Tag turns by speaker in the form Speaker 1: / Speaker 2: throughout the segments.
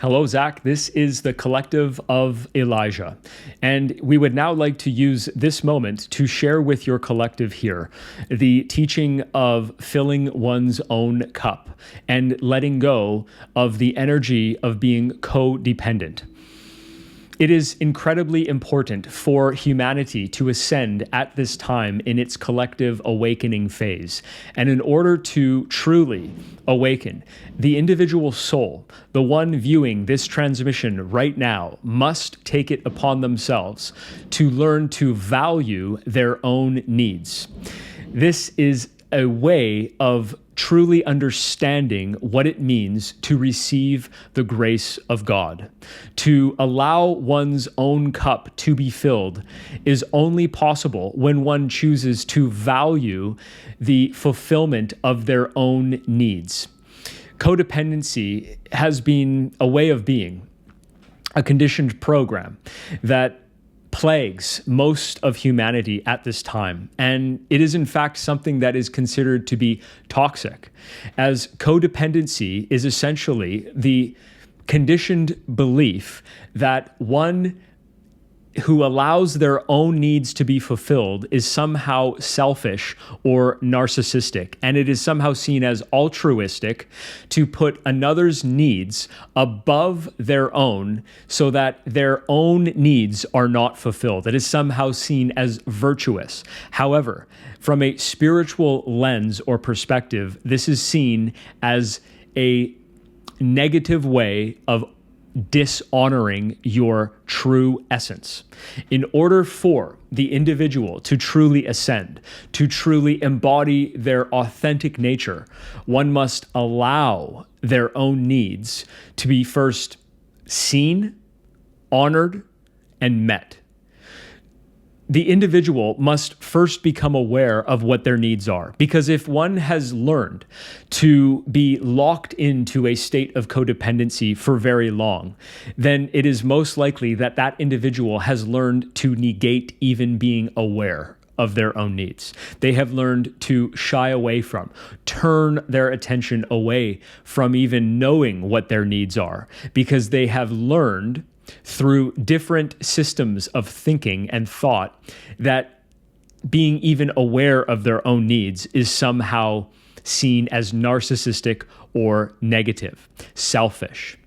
Speaker 1: Hello, Zaec. This is the Collective of Elijah. And we would now like to use this moment to share with your collective here the teaching of filling one's own cup and letting go of the energy of being codependent. It is incredibly important for humanity to ascend at this time in its collective awakening phase. And in order to truly awaken, the individual soul, the one viewing this transmission right now, must take it upon themselves to learn to value their own needs. This is a way of truly understanding what it means to receive the grace of God. To allow one's own cup to be filled is only possible when one chooses to value the fulfillment of their own needs. Codependency has been a way of being, a conditioned program that plagues most of humanity at this time. And it is in fact something that is considered to be toxic, as codependency is essentially the conditioned belief that one who allows their own needs to be fulfilled is somehow selfish or narcissistic, and it is somehow seen as altruistic to put another's needs above their own so that their own needs are not fulfilled. It is somehow seen as virtuous. However, from a spiritual lens or perspective, this is seen as a negative way of dishonoring your true essence. In order for the individual to truly ascend, to truly embody their authentic nature, one must allow their own needs to be first seen, honored, and met. The individual must first become aware of what their needs are, because if one has learned to be locked into a state of codependency for very long, then it is most likely that that individual has learned to negate even being aware of their own needs. They have learned to shy away from, turn their attention away from even knowing what their needs are, because they have learned through different systems of thinking and thought that being even aware of their own needs is somehow seen as narcissistic or negative, selfish.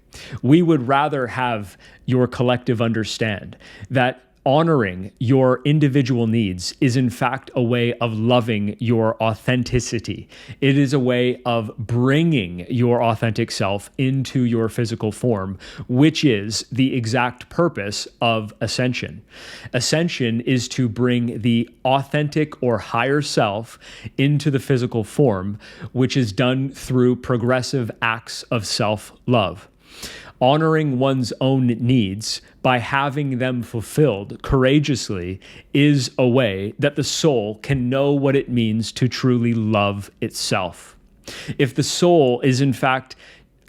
Speaker 1: We would rather have your collective understand that honoring your individual needs is in fact a way of loving your authenticity. It is a way of bringing your authentic self into your physical form, which is the exact purpose of ascension. Ascension is to bring the authentic or higher self into the physical form, which is done through progressive acts of self-love. Honoring one's own needs by having them fulfilled courageously is a way that the soul can know what it means to truly love itself. If the soul is in fact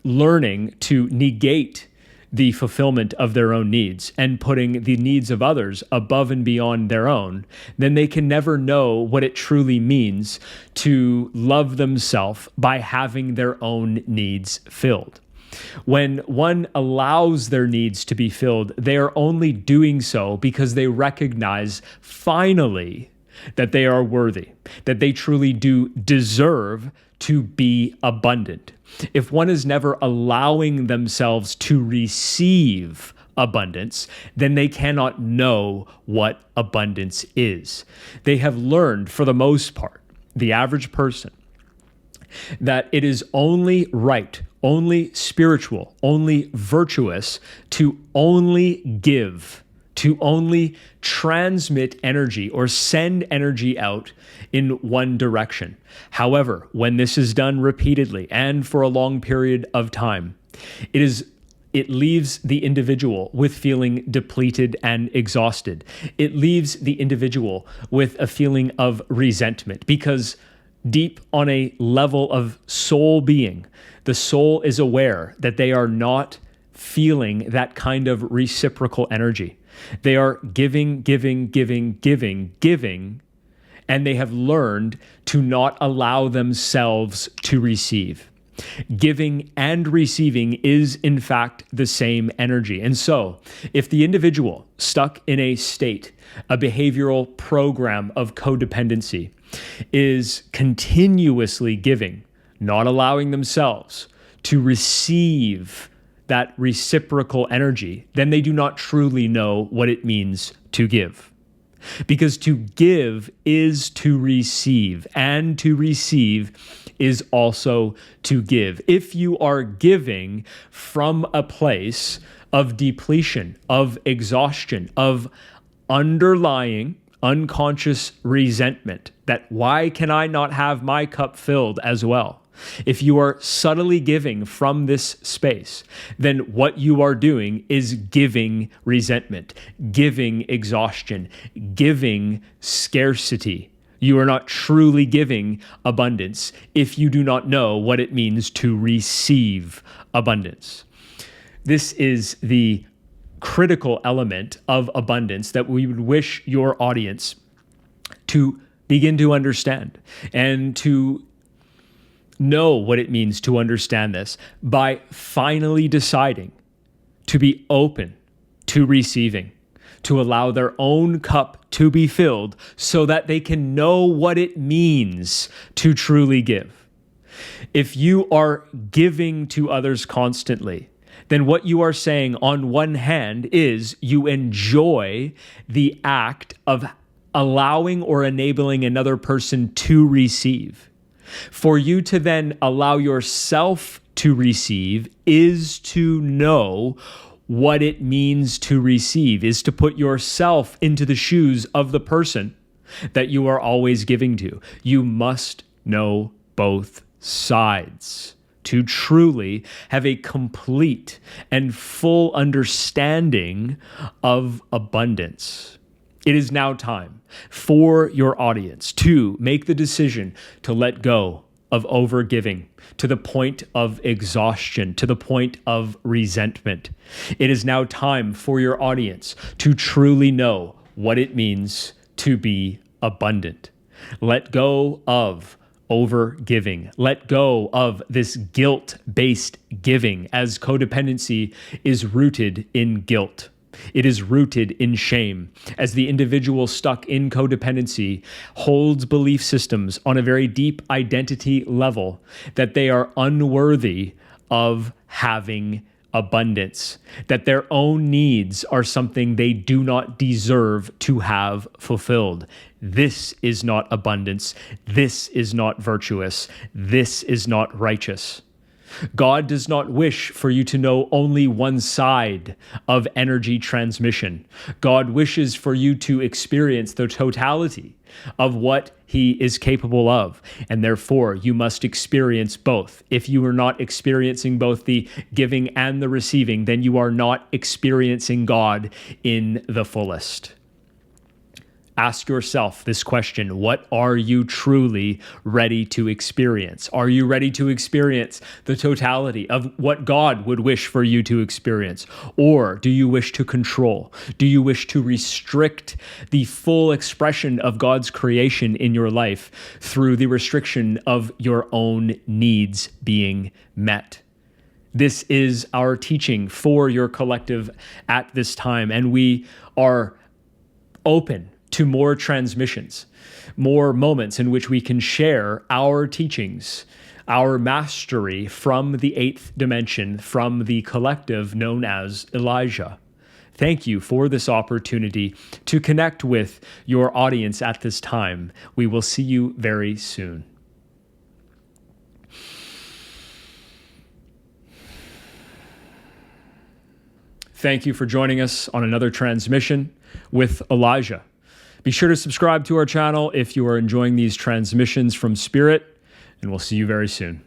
Speaker 1: learning to negate the fulfillment of their own needs and putting the needs of others above and beyond their own, then they can never know what it truly means to love themselves by having their own needs filled. When one allows their needs to be filled, they are only doing so because they recognize finally that they are worthy, that they truly do deserve to be abundant. If one is never allowing themselves to receive abundance, then they cannot know what abundance is. They have learned, for the most part, the average person, that it is only right, only spiritual, only virtuous to only give, to only transmit energy or send energy out in one direction. However, when this is done repeatedly and for a long period of time, it leaves the individual with feeling depleted and exhausted. It leaves the individual with a feeling of resentment, because deep on a level of soul being, the soul is aware that they are not feeling that kind of reciprocal energy. They are giving, and they have learned to not allow themselves to receive. Giving and receiving is, in fact, the same energy. And so, if the individual stuck in a state, a behavioral program of codependency, is continuously giving, not allowing themselves to receive that reciprocal energy, then they do not truly know what it means to give. Because to give is to receive, and to receive is also to give. If you are giving from a place of depletion, of exhaustion, of underlying unconscious resentment, that why can I not have my cup filled as well? If you are subtly giving from this space, then what you are doing is giving resentment, giving exhaustion, giving scarcity. You are not truly giving abundance if you do not know what it means to receive abundance. This is the critical element of abundance that we would wish your audience to begin to understand and to know what it means to understand this by finally deciding to be open to receiving, to allow their own cup to be filled so that they can know what it means to truly give. If you are giving to others constantly, then what you are saying on one hand is you enjoy the act of allowing or enabling another person to receive. For you to then allow yourself to receive is to know what it means to receive, is to put yourself into the shoes of the person that you are always giving to. You must know both sides to truly have a complete and full understanding of abundance. It is now time for your audience to make the decision to let go of overgiving to the point of exhaustion, to the point of resentment. It is now time for your audience to truly know what it means to be abundant. Let go of overgiving. Let go of this guilt-based giving, as codependency is rooted in guilt. It is rooted in shame, as the individual stuck in codependency holds belief systems on a very deep identity level that they are unworthy of having abundance, that their own needs are something they do not deserve to have fulfilled. This is not abundance. This is not virtuous. This is not righteous. God does not wish for you to know only one side of energy transmission. God wishes for you to experience the totality of what He is capable of, and therefore you must experience both. If you are not experiencing both the giving and the receiving, then you are not experiencing God in the fullest. Ask yourself this question: what are you truly ready to experience? Are you ready to experience the totality of what God would wish for you to experience? Or do you wish to control? Do you wish to restrict the full expression of God's creation in your life through the restriction of your own needs being met? This is our teaching for your collective at this time, and we are open to more transmissions, more moments in which we can share our teachings, our mastery from the eighth dimension, from the collective known as Elijah. Thank you for this opportunity to connect with your audience at this time. We will see you very soon. Thank you for joining us on another transmission with Elijah. Be sure to subscribe to our channel if you are enjoying these transmissions from Spirit, and we'll see you very soon.